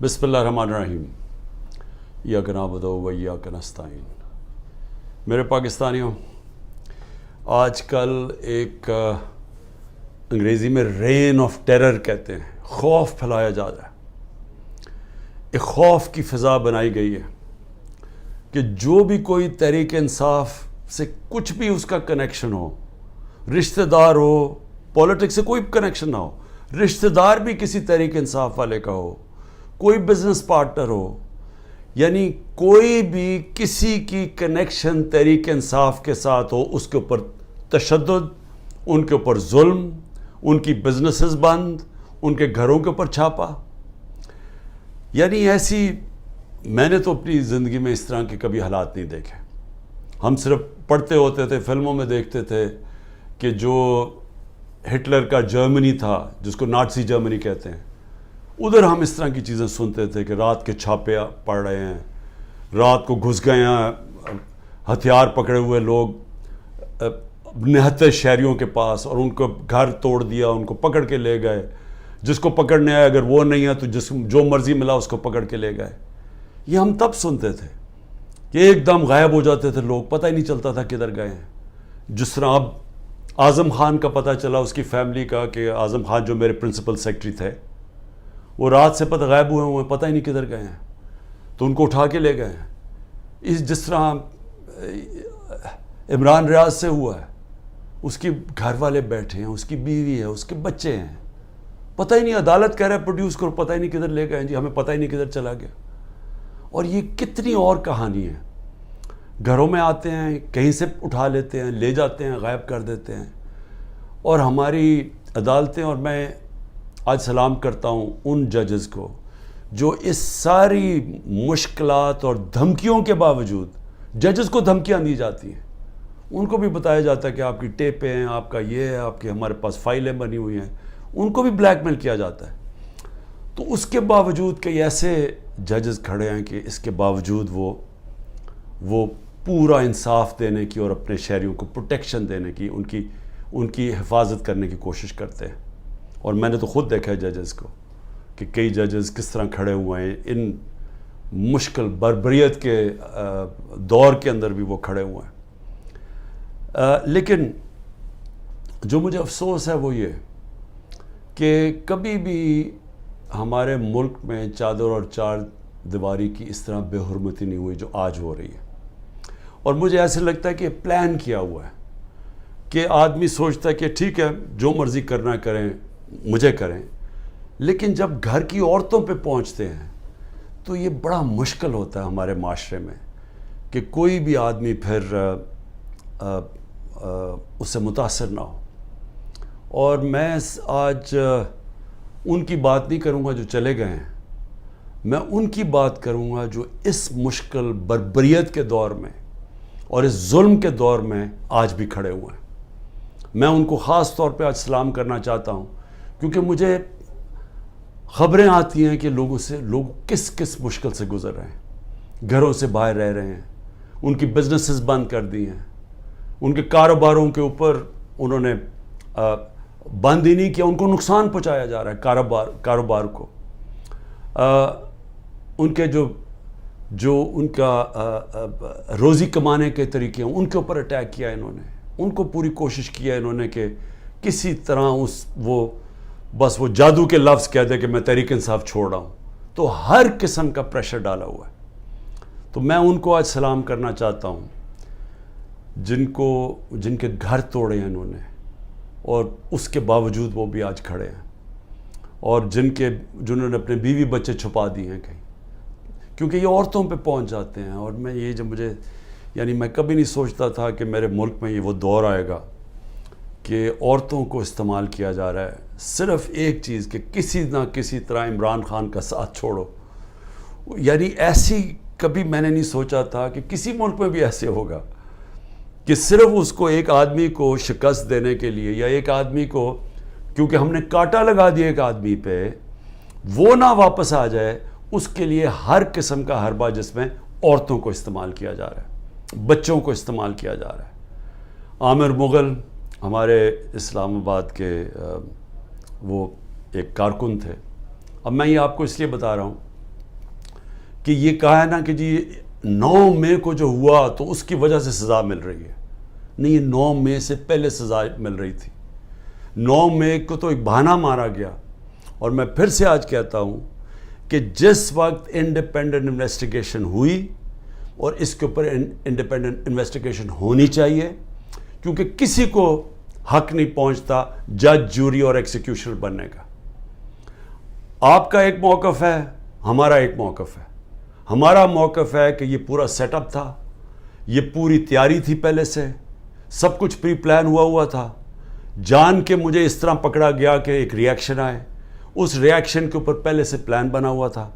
بسم اللہ الرحمن الرحیم ایاک نعبد و ایاک نستعین۔ میرے پاکستانیوں، آج کل ایک انگریزی میں رین آف ٹیرر کہتے ہیں، خوف پھیلایا جا رہا ہے۔ ایک خوف کی فضا بنائی گئی ہے کہ جو بھی کوئی تحریک انصاف سے کچھ بھی اس کا کنیکشن ہو، رشتہ دار ہو، پولیٹکس سے کوئی کنیکشن نہ ہو، رشتہ دار بھی کسی تحریک انصاف والے کا ہو، کوئی بزنس پارٹنر ہو، یعنی کوئی بھی کسی کی کنیکشن تحریک انصاف کے ساتھ ہو، اس کے اوپر تشدد، ان کے اوپر ظلم، ان کی بزنسز بند، ان کے گھروں کے اوپر چھاپا۔ یعنی ایسی میں نے تو اپنی زندگی میں اس طرح کے کبھی حالات نہیں دیکھے۔ ہم صرف پڑھتے ہوتے تھے، فلموں میں دیکھتے تھے کہ جو ہٹلر کا جرمنی تھا، جس کو نازی جرمنی کہتے ہیں، ادھر ہم اس طرح کی چیزیں سنتے تھے کہ رات کے چھاپے پڑ رہے ہیں، رات کو گھس گئے ہیں ہتھیار پکڑے ہوئے لوگ 69 شہریوں کے پاس، اور ان کو گھر توڑ دیا، ان کو پکڑ کے لے گئے، جس کو پکڑنے آئے اگر وہ نہیں ہے تو جو مرضی ملا اس کو پکڑ کے لے گئے۔ یہ ہم تب سنتے تھے کہ ایک دم غائب ہو جاتے تھے لوگ، پتہ ہی نہیں چلتا تھا کدھر گئے ہیں۔ جس طرح اب اعظم خان کا پتہ چلا، اس کی فیملی کا، کہ اعظم خان جو میرے پرنسپل سیکرٹری تھے، وہ رات سے غائب ہوئے پتہ ہی نہیں کدھر گئے ہیں، تو ان کو اٹھا کے لے گئے ہیں۔ جس طرح عمران ریاض سے ہوا ہے، اس کے گھر والے بیٹھے ہیں، اس کی بیوی ہے، اس کے بچے ہیں، پتہ ہی نہیں، عدالت کہہ رہا ہے پروڈیوس کرو، پتہ ہی نہیں کدھر لے گئے ہیں جی، ہمیں پتہ ہی نہیں کدھر چلا گیا۔ اور یہ کتنی اور کہانی ہے، گھروں میں آتے ہیں، کہیں سے اٹھا لیتے ہیں، لے جاتے ہیں، غائب کر دیتے ہیں۔ اور ہماری عدالتیں، اور میں آج سلام کرتا ہوں ان ججز کو جو اس ساری مشکلات اور دھمکیوں کے باوجود، ججز کو دھمکیاں دی جاتی ہیں، ان کو بھی بتایا جاتا ہے کہ آپ کی ٹیپیں ہیں، آپ کا یہ ہے، آپ کی ہمارے پاس فائلیں بنی ہوئی ہیں، ان کو بھی بلیک میل کیا جاتا ہے۔ تو اس کے باوجود کئی ایسے ججز کھڑے ہیں کہ اس کے باوجود وہ پورا انصاف دینے کی اور اپنے شہریوں کو پروٹیکشن دینے کی، ان کی حفاظت کرنے کی کوشش کرتے ہیں۔ اور میں نے تو خود دیکھا ہے ججز کو کہ کئی ججز کس طرح کھڑے ہوئے ہیں، ان مشکل بربریت کے دور کے اندر بھی وہ کھڑے ہوئے ہیں۔ لیکن جو مجھے افسوس ہے وہ یہ کہ کبھی بھی ہمارے ملک میں چادر اور چار دیواری کی اس طرح بے حرمتی نہیں ہوئی جو آج ہو رہی ہے۔ اور مجھے ایسے لگتا ہے کہ پلان کیا ہوا ہے، کہ آدمی سوچتا ہے کہ ٹھیک ہے جو مرضی کرنا کریں، مجھے کریں، لیکن جب گھر کی عورتوں پہ پہنچتے ہیں تو یہ بڑا مشکل ہوتا ہے ہمارے معاشرے میں کہ کوئی بھی آدمی پھر اس سے متاثر نہ ہو۔ اور میں آج ان کی بات نہیں کروں گا جو چلے گئے ہیں، میں ان کی بات کروں گا جو اس مشکل بربریت کے دور میں اور اس ظلم کے دور میں آج بھی کھڑے ہوئے ہیں۔ میں ان کو خاص طور پہ آج سلام کرنا چاہتا ہوں، کیونکہ مجھے خبریں آتی ہیں کہ لوگ کس مشکل سے گزر رہے ہیں، گھروں سے باہر رہ رہے ہیں، ان کی بزنسز بند کر دی ہیں، ان کے کاروباروں کے اوپر انہوں نے بند ہی نہیں کیا، ان کو نقصان پہنچایا جا رہا ہے کاروبار کو۔ ان کے جو ان کا روزی کمانے کے طریقے ہیں، ان کے اوپر اٹیک کیا انہوں نے، ان کو پوری کوشش کیا انہوں نے کہ کسی طرح بس وہ جادو کے لفظ کہہ دے کہ میں تحریک انصاف چھوڑ رہا ہوں، تو ہر قسم کا پریشر ڈالا ہوا ہے۔ تو میں ان کو آج سلام کرنا چاہتا ہوں جن کے گھر توڑے ہیں انہوں نے، اور اس کے باوجود وہ بھی آج کھڑے ہیں، اور جنہوں نے اپنے بیوی بچے چھپا دیے ہیں کہیں، کیونکہ یہ عورتوں پہ پہنچ جاتے ہیں۔ اور میں کبھی نہیں سوچتا تھا کہ میرے ملک میں یہ وہ دور آئے گا کہ عورتوں کو استعمال کیا جا رہا ہے صرف ایک چیز، کہ کسی نہ کسی طرح عمران خان کا ساتھ چھوڑو۔ یعنی ایسی کبھی میں نے نہیں سوچا تھا کہ کسی ملک میں بھی ایسے ہوگا کہ صرف اس کو ایک آدمی کو شکست دینے کے لیے، یا ایک آدمی کو کیونکہ ہم نے کانٹا لگا دیا ایک آدمی پہ، وہ نہ واپس آ جائے، اس کے لیے ہر قسم کا حربہ جس میں عورتوں کو استعمال کیا جا رہا ہے، بچوں کو استعمال کیا جا رہا ہے۔ عامر مغل ہمارے اسلام آباد کے وہ ایک کارکن تھے۔ اب میں یہ آپ کو اس لیے بتا رہا ہوں کہ یہ کہا ہے نا کہ جی 9 مئی کو جو ہوا تو اس کی وجہ سے سزا مل رہی ہے. نہیں, یہ 9 مئی سے پہلے سزا مل رہی تھی. 9 مئی کو تو ایک بہانہ مارا گیا. اور میں پھر سے آج کہتا ہوں کہ جس وقت انڈیپینڈنٹ انویسٹیگیشن ہوئی, اور اس کے اوپر انڈیپینڈنٹ انویسٹیگیشن ہونی چاہیے, کیونکہ کسی کو حق نہیں پہنچتا جج, جوری اور ایکسیکیوشنر بننے کا. آپ کا ایک موقف ہے, ہمارا ایک موقف ہے. ہمارا موقف ہے کہ یہ پورا سیٹ اپ تھا, یہ پوری تیاری تھی, پہلے سے سب کچھ پری پلان ہوا تھا. جان کے مجھے اس طرح پکڑا گیا کہ ایک ری ایکشن آئے, اس ری ایکشن کے اوپر پہلے سے پلان بنا ہوا تھا.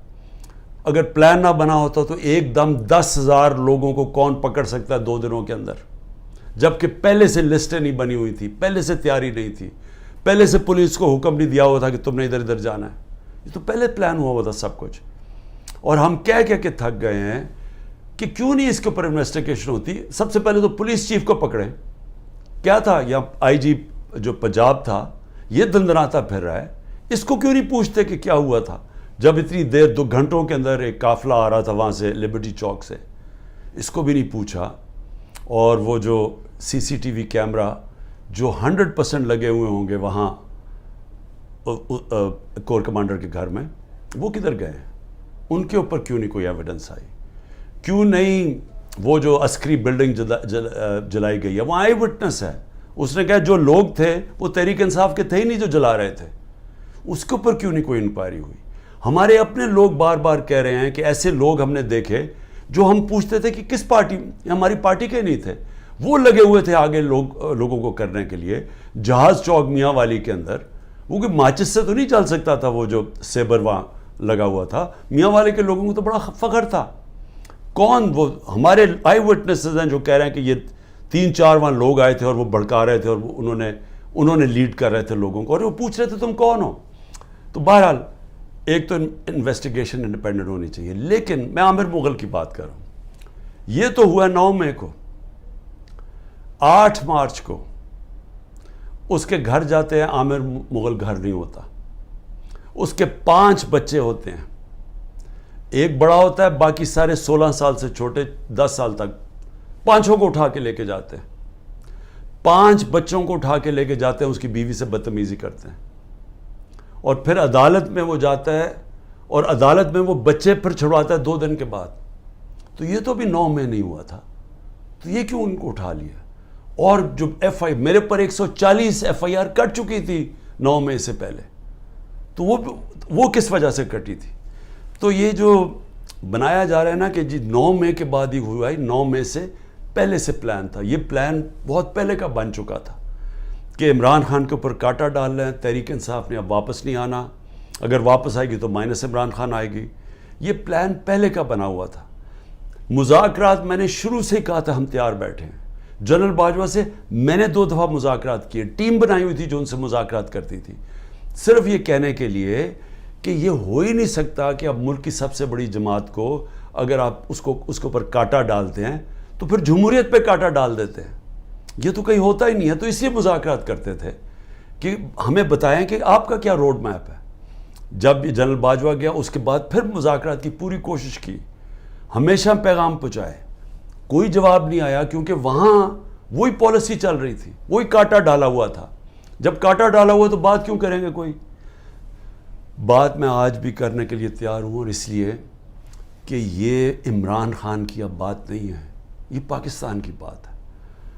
اگر پلان نہ بنا ہوتا تو ایک دم 10,000 لوگوں کو کون پکڑ سکتا ہے 2 دنوں کے اندر, جبکہ پہلے سے لسٹیں نہیں بنی ہوئی تھی, پہلے سے تیاری نہیں تھی, پہلے سے پولیس کو حکم نہیں دیا ہوا تھا کہ تم نے ادھر ادھر جانا ہے. یہ تو پہلے پلان ہوا تھا سب کچھ. اور ہم کہہ کے تھک گئے ہیں کہ کیوں نہیں اس کے اوپر انویسٹیگیشن ہوتی. سب سے پہلے تو پولیس چیف کو پکڑیں. کیا تھا, یا آئی جی جو پنجاب تھا یہ دندناتا پھر رہا ہے, اس کو کیوں نہیں پوچھتے کہ کیا ہوا تھا, جب اتنی دیر 2 گھنٹوں کے اندر ایک قافلہ آ رہا تھا وہاں سے لبرٹی چوک سے, اس کو بھی نہیں پوچھا. اور وہ جو CCTV کیمرہ جو 100% لگے ہوئے ہوں گے وہاں کور کمانڈر کے گھر میں, وہ کدھر گئے ہیں؟ ان کے اوپر کیوں نہیں کوئی ایویڈنس آئی؟ کیوں نہیں وہ جو عسکری بلڈنگ جلائی گئی ہے, وہ آئی وٹنس ہے, اس نے کہا جو لوگ تھے وہ تحریک انصاف کے تھے ہی نہیں جو جلا رہے تھے, اس کے اوپر کیوں نہیں کوئی انکوائری ہوئی؟ ہمارے اپنے لوگ بار بار کہہ رہے ہیں کہ ایسے لوگ ہم نے دیکھے جو ہم پوچھتے تھے کہ کس پارٹی, ہماری پارٹی کے نہیں تھے, وہ لگے ہوئے تھے آگے لوگوں کو کرنے کے لیے. جہاز چوک میاں والی کے اندر وہ کوئی ماچس سے تو نہیں چل سکتا تھا, وہ جو سیبر وہاں لگا ہوا تھا. میاں والے کے لوگوں کو تو بڑا فخر تھا. کون وہ ہمارے آئی وٹنسز ہیں جو کہہ رہے ہیں کہ یہ 3-4 وہاں لوگ آئے تھے اور وہ بھڑکا رہے تھے, اور انہوں نے لیڈ کر رہے تھے لوگوں کو, اور وہ پوچھ رہے تھے تم کون ہو. تو بہرحال ایک تو انویسٹیگیشن انڈیپینڈنٹ ہونی چاہیے. لیکن میں عامر مغل کی بات کر رہا ہوں. یہ تو ہوا 9 مئی کو. 8 مارچ کو اس کے گھر جاتے ہیں, عامر مغل گھر نہیں ہوتا. اس کے 5 بچے ہوتے ہیں, ایک بڑا ہوتا ہے, باقی سارے 16 سال سے چھوٹے 10 سال تک. 5 کو اٹھا کے لے کے جاتے ہیں, 5 بچوں کو اٹھا کے لے کے جاتے ہیں, اس کی بیوی سے بدتمیزی کرتے ہیں, اور پھر عدالت میں وہ جاتا ہے, اور عدالت میں وہ بچے پھر چھڑواتا ہے 2 دن کے بعد. تو یہ تو بھی 9 مئی نہیں ہوا تھا, تو یہ کیوں ان کو اٹھا لیا؟ اور جو میرے پر 140 FIR کٹ چکی تھی 9 مئی سے پہلے, تو وہ کس وجہ سے کٹی تھی؟ تو یہ جو بنایا جا رہا ہے نا کہ جی 9 مئی کے بعد ہی ہوا ہے, 9 مئی سے پہلے سے پلان تھا. یہ پلان بہت پہلے کا بن چکا تھا کہ عمران خان کے اوپر کاٹا ڈال رہے ہیں. تحریک انصاف نے اب واپس نہیں آنا, اگر واپس آئے گی تو مائنس عمران خان آئے گی. یہ پلان پہلے کا بنا ہوا تھا. مذاکرات میں نے شروع سے کہا تھا ہم تیار بیٹھے ہیں. جنرل باجوہ سے میں نے 2 دفعہ مذاکرات کیے, ٹیم بنائی ہوئی تھی جو ان سے مذاکرات کرتی تھی, صرف یہ کہنے کے لیے کہ یہ ہو ہی نہیں سکتا کہ اب ملک کی سب سے بڑی جماعت کو اگر آپ اس کے اوپر کاٹا ڈالتے ہیں تو پھر جمہوریت پہ کاٹا ڈال دیتے ہیں. یہ تو کہیں ہوتا ہی نہیں ہے. تو اس لیے مذاکرات کرتے تھے کہ ہمیں بتائیں کہ آپ کا کیا روڈ میپ ہے. جب جنرل باجوہ گیا اس کے بعد پھر مذاکرات کی پوری کوشش کی, ہمیشہ پیغام پہنچائے, کوئی جواب نہیں آیا, کیونکہ وہاں وہی پالیسی چل رہی تھی, وہی کاٹا ڈالا ہوا تھا. جب کاٹا ڈالا ہوا تو بات کیوں کریں گے کوئی؟ بات میں آج بھی کرنے کے لیے تیار ہوں, اور اس لیے کہ یہ عمران خان کی اب بات نہیں ہے, یہ پاکستان کی بات ہے.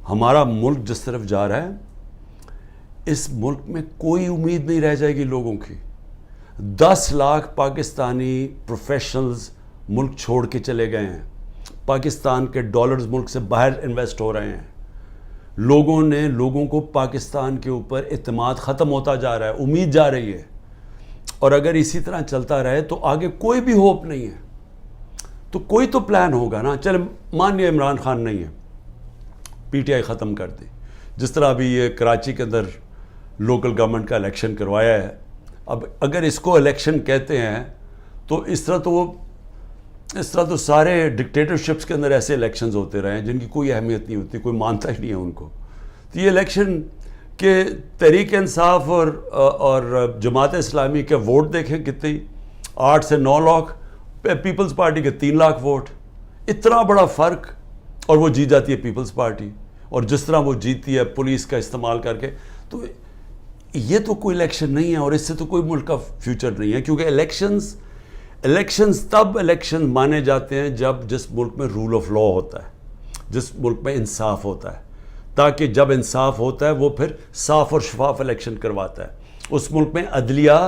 ہمارا ملک جس طرف جا رہا ہے, اس ملک میں کوئی امید نہیں رہ جائے گی لوگوں کی. 10 لاکھ پاکستانی پروفیشنلز ملک چھوڑ کے چلے گئے ہیں. پاکستان کے ڈالرز ملک سے باہر انویسٹ ہو رہے ہیں. لوگوں کو پاکستان کے اوپر اعتماد ختم ہوتا جا رہا ہے, امید جا رہی ہے. اور اگر اسی طرح چلتا رہے تو آگے کوئی بھی ہوپ نہیں ہے. تو کوئی تو پلان ہوگا نا. چلے مان لیا عمران خان نہیں ہے, PTI ختم کر دی. جس طرح ابھی یہ کراچی کے اندر لوکل گورنمنٹ کا الیکشن کروایا ہے, اب اگر اس کو الیکشن کہتے ہیں تو اس طرح تو سارے ڈکٹیٹرشپس کے اندر ایسے الیکشنز ہوتے رہے ہیں جن کی کوئی اہمیت نہیں ہوتی, کوئی مانتا ہی نہیں ہے ان کو. تو یہ الیکشن کہ تحریک انصاف اور جماعت اسلامی کے ووٹ دیکھیں کتنی, 8 سے 9 لاکھ, پیپلز پارٹی کے 3 لاکھ ووٹ، اتنا بڑا فرق، اور وہ جیت جاتی ہے پیپلز پارٹی. اور جس طرح وہ جیتی ہے پولیس کا استعمال کر کے، تو یہ تو کوئی الیکشن نہیں ہے، اور اس سے تو کوئی ملک کا فیوچر نہیں ہے. کیونکہ الیکشنز تب الیکشن مانے جاتے ہیں جب جس ملک میں رول آف لا ہوتا ہے، جس ملک میں انصاف ہوتا ہے. تاکہ جب انصاف ہوتا ہے وہ پھر صاف اور شفاف الیکشن کرواتا ہے. اس ملک میں عدلیہ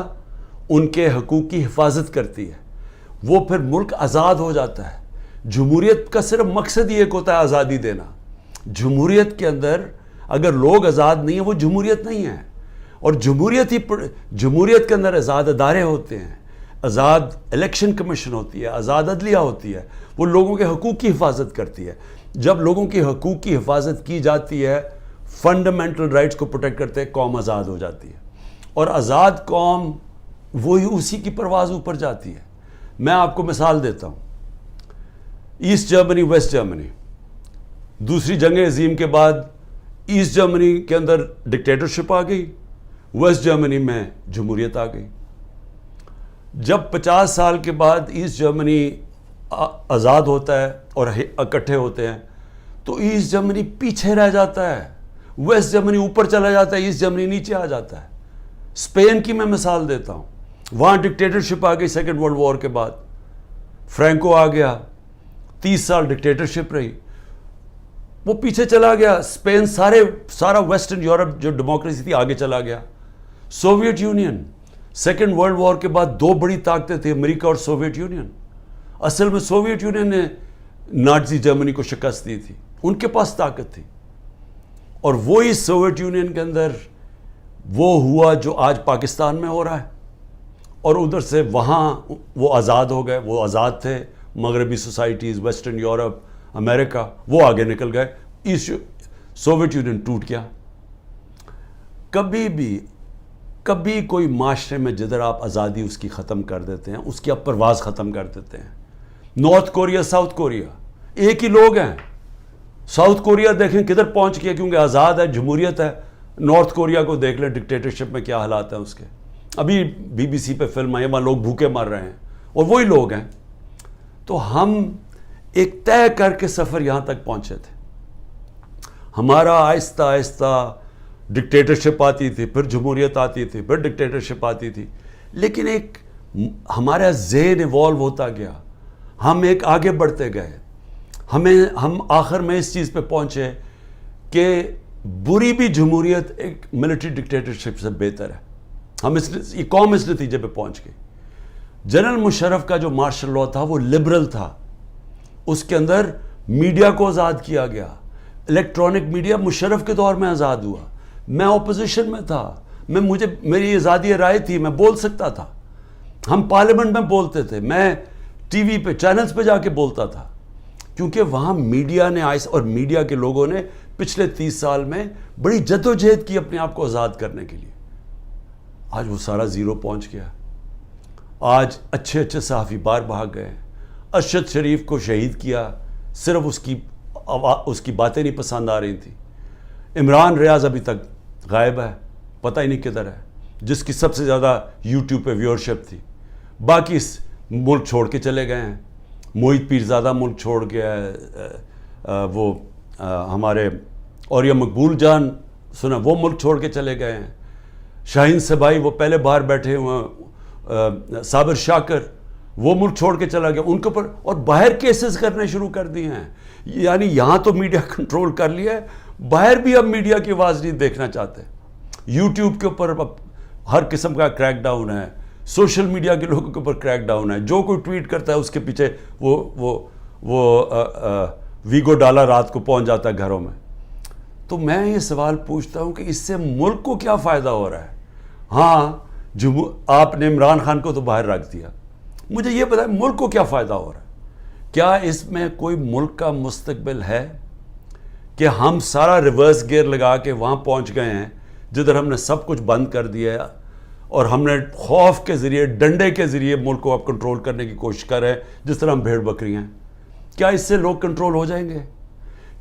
ان کے حقوق کی حفاظت کرتی ہے، وہ پھر ملک آزاد ہو جاتا ہے. جمہوریت کا صرف مقصد ہی ایک ہوتا ہے، آزادی دینا. جمہوریت کے اندر اگر لوگ آزاد نہیں ہیں وہ جمہوریت نہیں ہے. اور جمہوریت کے اندر آزاد ادارے ہوتے ہیں، آزاد الیکشن کمیشن ہوتی ہے، آزاد عدلیہ ہوتی ہے، وہ لوگوں کے حقوق کی حفاظت کرتی ہے. جب لوگوں کی حقوق کی حفاظت کی جاتی ہے، فنڈامنٹل رائٹس کو پروٹیکٹ کرتے ہیں، قوم آزاد ہو جاتی ہے. اور آزاد قوم وہی اسی کی پرواز اوپر جاتی ہے. میں آپ کو مثال دیتا ہوں. ایسٹ جرمنی، ویسٹ جرمنی، دوسری جنگ عظیم کے بعد ایسٹ جرمنی کے اندر ڈکٹیٹرشپ آ گئی، ویسٹ جرمنی میں جمہوریت آ گئی. جب 50 سال کے بعد ایسٹ جرمنی آزاد ہوتا ہے اور اکٹھے ہوتے ہیں تو ایسٹ جرمنی پیچھے رہ جاتا ہے، ویسٹ جرمنی اوپر چلا جاتا ہے، ایسٹ جرمنی نیچے آ جاتا ہے. اسپین کی میں مثال دیتا ہوں. وہاں ڈکٹیٹرشپ آ گئی سیکنڈ ورلڈ وار کے بعد، فرینکو آ گیا، 30 سال ڈکٹیٹرشپ رہی، وہ پیچھے چلا گیا. اسپین سارا ویسٹرن یورپ جو ڈیموکریسی تھی آگے چلا گیا. Soviet Union, second world war کے بعد 2 بڑی طاقتیں تھیں، امریکہ اور سوویت یونین. اصل میں سوویت یونین نے نازی جرمنی کو شکست دی تھی، ان کے پاس طاقت تھی. اور وہی سوویت یونین کے اندر وہ ہوا جو آج پاکستان میں ہو رہا ہے. اور ادھر سے وہاں وہ آزاد ہو گئے، وہ آزاد تھے. مغربی سوسائٹیز، ویسٹرن یورپ، امریکہ، وہ آگے نکل گئے. سوویت یونین ٹوٹ گیا. کبھی کوئی معاشرے میں جدھر آپ آزادی اس کی ختم کر دیتے ہیں، اس کی آپ پرواز ختم کر دیتے ہیں. نارتھ کوریا، ساؤتھ کوریا ایک ہی لوگ ہیں. ساؤتھ کوریا دیکھیں کدھر پہنچ گیا، کیونکہ آزاد ہے، جمہوریت ہے. نارتھ کوریا کو دیکھ لیں ڈکٹیٹرشپ میں کیا حالات ہیں اس کے. ابھی BBC پہ فلم آئی ہے، وہاں لوگ بھوکے مر رہے ہیں، اور وہی لوگ ہیں. تو ہم ایک طے کر کے سفر یہاں تک پہنچے تھے. ہمارا آہستہ آہستہ ڈکٹیٹرشپ آتی تھی، پھر جمہوریت آتی تھی، پھر ڈکٹیٹرشپ آتی تھی. لیکن ایک ہمارا ذہن ایوالو ہوتا گیا، ہم ایک آگے بڑھتے گئے. ہم آخر میں اس چیز پہ پہنچے کہ بری بھی جمہوریت ایک ملٹری ڈکٹیٹرشپ سے بہتر ہے. یہ قوم اس نتیجے پہ پہنچ گئی. جنرل مشرف کا جو مارشل لاء تھا وہ لبرل تھا. اس کے اندر میڈیا کو آزاد کیا گیا. الیکٹرانک میڈیا مشرف کے دور میں آزاد ہوا. میں اپوزیشن میں تھا، میری آزادی رائے تھی، میں بول سکتا تھا. ہم پارلیمنٹ میں بولتے تھے، میں ٹی وی پہ چینلز پہ جا کے بولتا تھا. کیونکہ وہاں میڈیا نے اور میڈیا کے لوگوں نے پچھلے 30 سال میں بڑی جدوجہد کی اپنے آپ کو آزاد کرنے کے لیے. آج وہ سارا زیرو پہنچ گیا. آج اچھے صحافی باہر بھاگ گئے. ارشد شریف کو شہید کیا، صرف اس کی باتیں نہیں پسند آ رہی تھیں. عمران ریاض ابھی تک غائب ہے، پتہ ہی نہیں کدھر ہے، جس کی سب سے زیادہ یوٹیوب پہ ویورشپ تھی. باقی ملک چھوڑ کے چلے گئے ہیں. موہت پیرزادہ ملک چھوڑ گیا ہے، وہ ہمارے اور یہ مقبول جان سنا وہ ملک چھوڑ کے چلے گئے ہیں. شاہین سبائی وہ پہلے باہر بیٹھے ہوئے، صابر شاکر وہ ملک چھوڑ کے چلا گیا. ان کے اوپر اور باہر کیسز کرنے شروع کر دیے ہیں. یعنی یہاں تو میڈیا کنٹرول کر لیا ہے، باہر بھی اب میڈیا کی آواز نہیں دیکھنا چاہتے. یوٹیوب کے اوپر اب ہر قسم کا کریک ڈاؤن ہے، سوشل میڈیا کے لوگوں کے اوپر کریک ڈاؤن ہے. جو کوئی ٹویٹ کرتا ہے اس کے پیچھے وہ ویگو ڈالا رات کو پہنچ جاتا ہے گھروں میں. تو میں یہ سوال پوچھتا ہوں کہ اس سے ملک کو کیا فائدہ ہو رہا ہے؟ ہاں آپ نے عمران خان کو تو باہر رکھ دیا. مجھے یہ بتائیں ملک کو کیا فائدہ ہو رہا ہے؟ کیا اس میں کوئی ملک کا مستقبل ہے کہ ہم سارا ریورس گیئر لگا کے وہاں پہنچ گئے ہیں جدھر ہم نے سب کچھ بند کر دیا ہے اور ہم نے خوف کے ذریعے، ڈنڈے کے ذریعے ملک کو اب کنٹرول کرنے کی کوشش کر رہے ہیں جس طرح ہم بھیڑ بکری ہیں؟ کیا اس سے لوگ کنٹرول ہو جائیں گے؟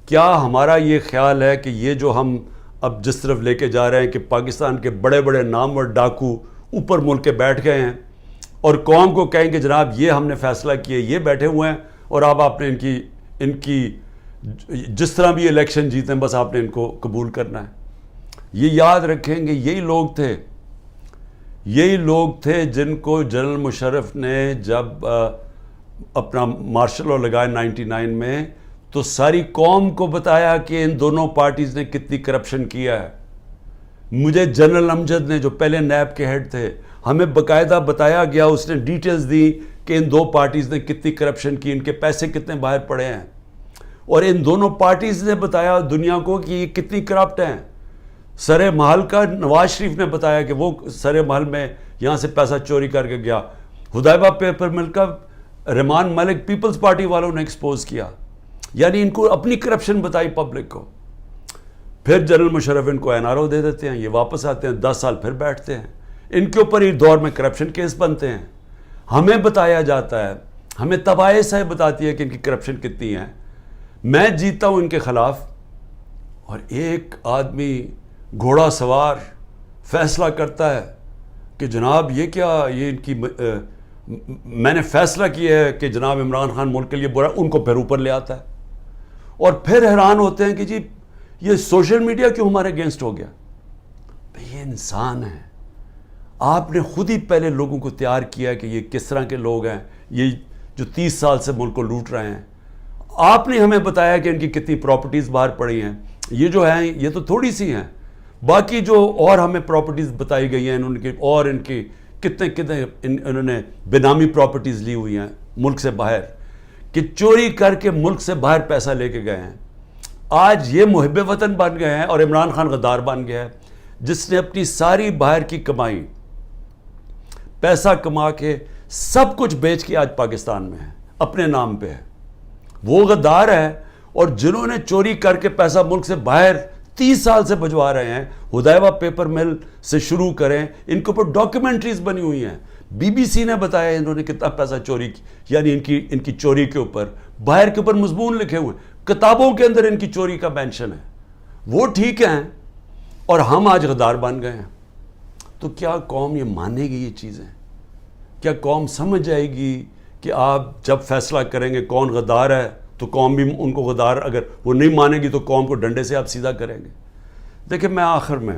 کیا ہمارا یہ خیال ہے کہ یہ جو ہم اب جس طرف لے کے جا رہے ہیں کہ پاکستان کے بڑے بڑے نامور ڈاکو اوپر ملک کے بیٹھ گئے ہیں اور قوم کو کہیں کہ جناب یہ ہم نے فیصلہ کیا، یہ بیٹھے ہوئے ہیں اور آپ نے ان کی جس طرح بھی الیکشن جیتے ہیں بس آپ نے ان کو قبول کرنا ہے. یہ یاد رکھیں گے یہی لوگ تھے جن کو جنرل مشرف نے جب اپنا مارشل لاء لگایا 99 میں تو ساری قوم کو بتایا کہ ان دونوں پارٹیز نے کتنی کرپشن کیا ہے. مجھے جنرل امجد نے جو پہلے نیب کے ہیڈ تھے ہمیں باقاعدہ بتایا گیا، اس نے ڈیٹیلز دی کہ ان دو پارٹیز نے کتنی کرپشن کی، ان کے پیسے کتنے باہر پڑے ہیں. اور ان دونوں پارٹیز نے بتایا دنیا کو کہ یہ کتنی کرپٹ ہیں. سر محل کا نواز شریف نے بتایا کہ وہ سر محل میں یہاں سے پیسہ چوری کر کے گیا. حدیبہ پیپر مل کا رحمان ملک پیپلز پارٹی والوں نے ایکسپوز کیا. یعنی ان کو اپنی کرپشن بتائی پبلک کو. پھر جنرل مشرف ان کو این آر او دے دیتے ہیں، یہ واپس آتے ہیں، 10 سال پھر بیٹھتے ہیں، ان کے اوپر اس دور میں کرپشن کیس بنتے ہیں. ہمیں بتایا جاتا ہے، ہمیں تباہی صاحب بتاتی ہے کہ ان کی کرپشن کتنی ہے. میں جیتا ہوں ان کے خلاف اور ایک آدمی گھوڑا سوار فیصلہ کرتا ہے کہ جناب یہ کیا، یہ ان کی میں نے فیصلہ کیا ہے کہ جناب عمران خان ملک کے لیے برا، ان کو پھر اوپر لے آتا ہے. اور پھر حیران ہوتے ہیں کہ جی یہ سوشل میڈیا کیوں ہمارے اگینسٹ ہو گیا. یہ انسان ہے. آپ نے خود ہی پہلے لوگوں کو تیار کیا کہ یہ کس طرح کے لوگ ہیں، یہ جو 30 سال سے ملک کو لوٹ رہے ہیں. آپ نے ہمیں بتایا کہ ان کی کتنی پراپرٹیز باہر پڑی ہیں. یہ جو ہیں یہ تو تھوڑی سی ہیں، باقی جو اور ہمیں پراپرٹیز بتائی گئی ہیں ان کی، اور ان کی کتنے انہوں نے بینامی پراپرٹیز لی ہوئی ہیں ملک سے باہر، کہ چوری کر کے ملک سے باہر پیسہ لے کے گئے ہیں. آج یہ محب وطن بن گئے ہیں اور عمران خان غدار بن گیا ہے جس نے اپنی ساری باہر کی کمائی پیسہ کما کے سب کچھ بیچ کے آج پاکستان میں ہے، اپنے نام پہ ہے. وہ غدار ہے. اور جنہوں نے چوری کر کے پیسہ ملک سے باہر 30 سال سے بھجوا رہے ہیں، حدیبہ پیپر مل سے شروع کریں، ان کے اوپر ڈاکیومنٹریز بنی ہوئی ہیں. بی بی سی نے بتایا انہوں نے کتنا پیسہ چوری کی، یعنی ان کی چوری کے اوپر باہر کے اوپر مضمون لکھے ہوئے ہیں، کتابوں کے اندر ان کی چوری کا مینشن ہے. وہ ٹھیک ہیں اور ہم آج غدار بن گئے ہیں. تو کیا قوم یہ مانے گی یہ چیزیں؟ کیا قوم سمجھ جائے گی کہ آپ جب فیصلہ کریں گے کون غدار ہے تو قوم بھی ان کو غدار، اگر وہ نہیں مانے گی تو قوم کو ڈنڈے سے آپ سیدھا کریں گے؟ دیکھیں میں آخر میں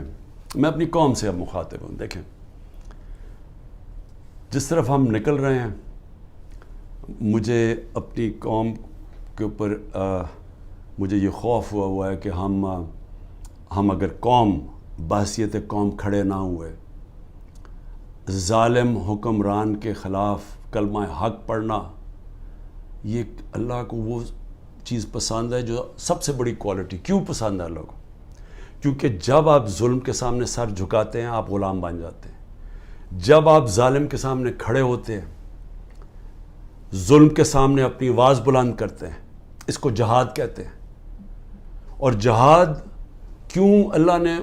اپنی قوم سے اب مخاطب ہوں. دیکھیں جس طرف ہم نکل رہے ہیں، مجھے اپنی قوم کے اوپر مجھے یہ خوف ہوا ہے کہ ہم اگر قوم بحیثیت قوم کھڑے نہ ہوئے، ظالم حکمران کے خلاف کلمہ حق پڑھنا، یہ اللہ کو وہ چیز پسند ہے جو سب سے بڑی کوالٹی. کیوں پسند ہے اللہ کو؟ کیونکہ جب آپ ظلم کے سامنے سر جھکاتے ہیں آپ غلام بن جاتے ہیں. جب آپ ظالم کے سامنے کھڑے ہوتے ہیں، ظلم کے سامنے اپنی آواز بلند کرتے ہیں، اس کو جہاد کہتے ہیں. اور جہاد کیوں اللہ نے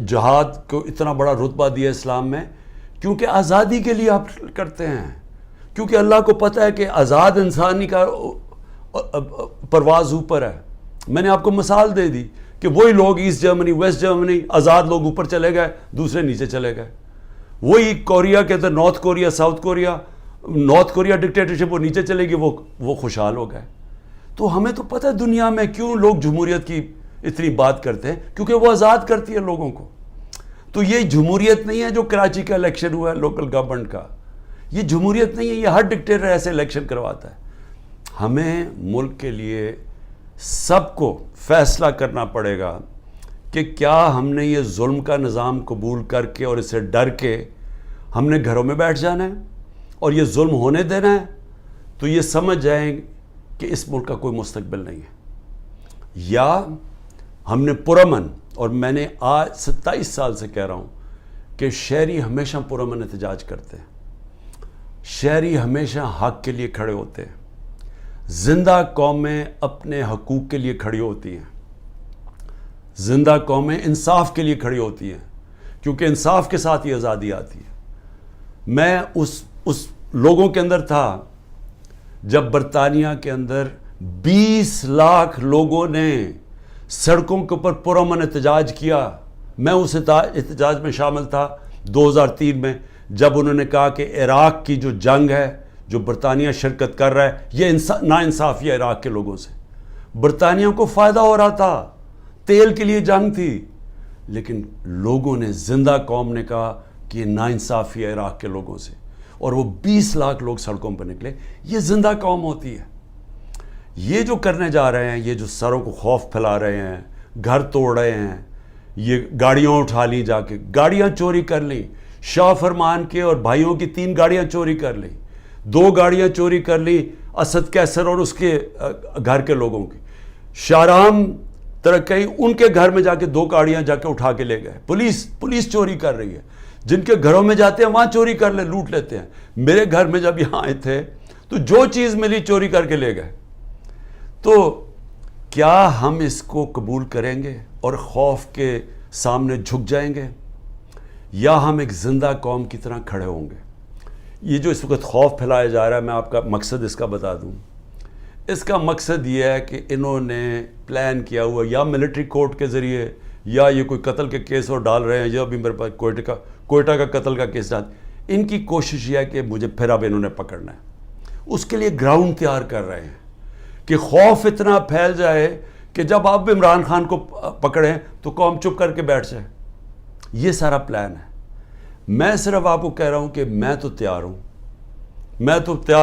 جہاد کو اتنا بڑا رتبہ دیا اسلام میں؟ کیونکہ آزادی کے لیے آپ کرتے ہیں. کیونکہ اللہ کو پتہ ہے کہ آزاد انسانی کا پرواز اوپر ہے. میں نے آپ کو مثال دے دی کہ وہی لوگ ایسٹ جرمنی، ویسٹ جرمنی، آزاد لوگ اوپر چلے گئے، دوسرے نیچے چلے گئے. وہی کوریا کے اندر north Korea, south Korea, north Korea dictatorship وہ نیچے چلے گی، وہ خوشحال ہو گئے. تو ہمیں تو پتہ ہے دنیا میں کیوں لوگ جمہوریت کی اتنی بات کرتے ہیں، کیونکہ وہ آزاد کرتی ہے لوگوں کو. تو یہ جمہوریت نہیں ہے جو کراچی کا الیکشن ہوا ہے لوکل گورنمنٹ کا، یہ جمہوریت نہیں ہے. یہ ہر ڈکٹیٹر ایسے الیکشن کرواتا ہے. ہمیں ملک کے لیے سب کو فیصلہ کرنا پڑے گا کہ کیا ہم نے یہ ظلم کا نظام قبول کر کے اور اسے ڈر کے ہم نے گھروں میں بیٹھ جانا ہے اور یہ ظلم ہونے دینا ہے. تو یہ سمجھ جائیں کہ اس ملک کا کوئی مستقبل نہیں ہے. یا ہم نے پرامن، اور میں نے آج 27 سال سے کہہ رہا ہوں کہ شہری ہمیشہ پرامن احتجاج کرتے ہیں، شہری ہمیشہ حق کے لیے کھڑے ہوتے ہیں. زندہ قومیں اپنے حقوق کے لیے کھڑی ہوتی ہیں، زندہ قومیں انصاف کے لیے کھڑی ہوتی ہیں، کیونکہ انصاف کے ساتھ ہی آزادی آتی ہے. میں اس لوگوں کے اندر تھا جب برطانیہ کے اندر 20 لاکھ لوگوں نے سڑکوں کے اوپر پرامن احتجاج کیا. میں اس احتجاج میں شامل تھا 2003 میں. جب انہوں نے کہا کہ عراق کی جو جنگ ہے جو برطانیہ شرکت کر رہا ہے یہ ناانصافی ہے عراق کے لوگوں سے. برطانیہ کو فائدہ ہو رہا تھا, تیل کے لیے جنگ تھی, لیکن لوگوں نے, زندہ قوم نے کہا کہ یہ ناانصافی ہے عراق کے لوگوں سے, اور وہ 20 لاکھ لوگ سڑکوں پر نکلے. یہ زندہ قوم ہوتی ہے. یہ جو کرنے جا رہے ہیں, یہ جو سروں کو خوف پھیلا رہے ہیں, گھر توڑ رہے ہیں, یہ گاڑیاں اٹھا لی, جا کے گاڑیاں چوری کر لیں, شاہ فرمان کے اور بھائیوں کی 3 گاڑیاں چوری کر لیں, 2 گاڑیاں چوری کر لیں اسد کیسر اور اس کے گھر کے لوگوں کی. شاہرام ترقی ان کے گھر میں جا کے 2 گاڑیاں جا کے اٹھا کے لے گئے. پولیس چوری کر رہی ہے. جن کے گھروں میں جاتے ہیں وہاں چوری کر لوٹ لیتے ہیں. میرے گھر میں جب یہاں آئے تھے تو جو چیز ملی چوری کر کے لے گئے. تو کیا ہم اس کو قبول کریں گے اور خوف کے سامنے جھک جائیں گے, یا ہم ایک زندہ قوم کی طرح کھڑے ہوں گے؟ یہ جو اس وقت خوف پھیلایا جا رہا ہے, میں آپ کا مقصد اس کا بتا دوں. اس کا مقصد یہ ہے کہ انہوں نے پلان کیا ہوا, یا ملٹری کورٹ کے ذریعے, یا یہ کوئی قتل کے کیس اور ڈال رہے ہیں, یا ابھی میرے پاس کوئٹہ کا قتل کا کیس ڈال. ان کی کوشش یہ ہے کہ مجھے پھر اب انہوں نے پکڑنا ہے. اس کے لیے گراؤنڈ تیار کر رہے ہیں کہ خوف اتنا پھیل جائے کہ جب آپ عمران خان کو پکڑیں تو قوم چپ کر کے بیٹھ جائے. یہ سارا پلان ہے. میں صرف آپ کو کہہ رہا ہوں کہ میں تو تیار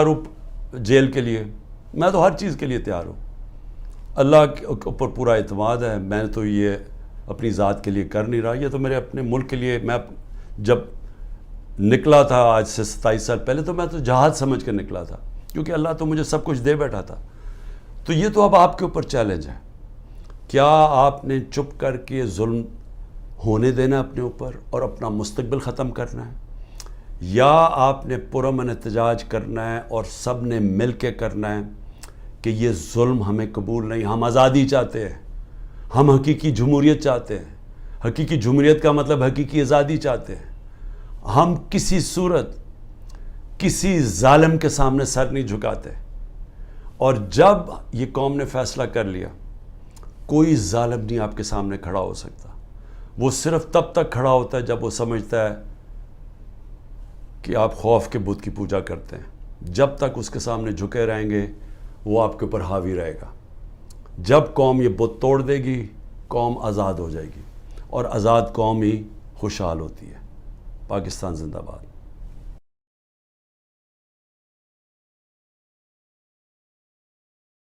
ہوں جیل کے لیے, میں تو ہر چیز کے لیے تیار ہوں. اللہ کے اوپر پورا اعتماد ہے. میں تو یہ اپنی ذات کے لیے کر نہیں رہا, یہ تو میرے اپنے ملک کے لیے. میں جب نکلا تھا آج سے 27 سال پہلے تو میں تو جہاد سمجھ کر نکلا تھا, کیونکہ اللہ تو مجھے سب کچھ دے بیٹھا تھا. تو یہ تو اب آپ کے اوپر چیلنج ہے. کیا آپ نے چپ کر کے ظلم ہونے دینا اپنے اوپر اور اپنا مستقبل ختم کرنا ہے, یا آپ نے پرامن احتجاج کرنا ہے اور سب نے مل کے کرنا ہے کہ یہ ظلم ہمیں قبول نہیں, ہم آزادی چاہتے ہیں, ہم حقیقی جمہوریت چاہتے ہیں. حقیقی جمہوریت کا مطلب حقیقی آزادی چاہتے ہیں. ہم کسی صورت کسی ظالم کے سامنے سر نہیں جھکاتے. اور جب یہ قوم نے فیصلہ کر لیا, کوئی ظالم نہیں آپ کے سامنے کھڑا ہو سکتا. وہ صرف تب تک کھڑا ہوتا ہے جب وہ سمجھتا ہے کہ آپ خوف کے بت کی پوجا کرتے ہیں. جب تک اس کے سامنے جھکے رہیں گے وہ آپ کے اوپر حاوی رہے گا. جب قوم یہ بت توڑ دے گی قوم آزاد ہو جائے گی, اور آزاد قوم ہی خوشحال ہوتی ہے. پاکستان زندہ باد.